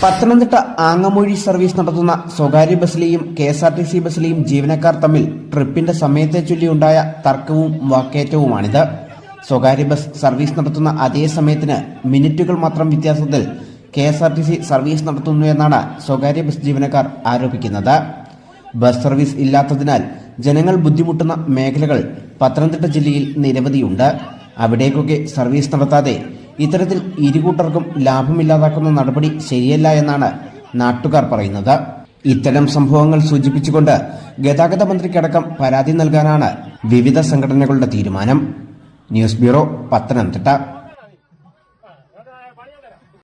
Pathanamthitta ആങ്ങമൂഴി service നടത്തുന്ന സ്വകാര്യ ബസ്സിലെയും KSRTC ബസ്സിലെയും ജീവനക്കാർ തമ്മിൽ ട്രിപ്പിന്റെ സമയത്തെ ചൊല്ലിയുണ്ടായ തർക്കവും വാക്കേറ്റവുമാണിത്. സ്വകാര്യ ബസ് സർവീസ് നടത്തുന്ന അതേ സമയത്തിന് മിനിറ്റുകൾ മാത്രം വ്യത്യാസത്തിൽ KSRTC സർവീസ് നടത്തുന്നുവെന്നാണ് സ്വകാര്യ ബസ് ജീവനക്കാർ ആരോപിക്കുന്നത്. ബസ് സർവീസ് ഇല്ലാത്തതിനാൽ ജനങ്ങൾ ബുദ്ധിമുട്ടുന്ന മേഖലകൾ പത്തനംതിട്ട ജില്ലയിൽ നിരവധിയുണ്ട്. അവിടേക്കൊക്കെ സർവീസ് നടത്താതെ ഇത്തരത്തിൽ ഇരുകൂട്ടർക്കും ലാഭമില്ലാതാക്കുന്ന നടപടി ശരിയല്ല എന്നാണ് നാട്ടുകാർ പറയുന്നത്. ഇത്തരം സംഭവങ്ങൾ സൂചിപ്പിച്ചുകൊണ്ട് ഗതാഗത മന്ത്രിക്കടക്കം പരാതി നൽകാനാണ് വിവിധ സംഘടനകളുടെ തീരുമാനം. News bureau, Pathanamthitta.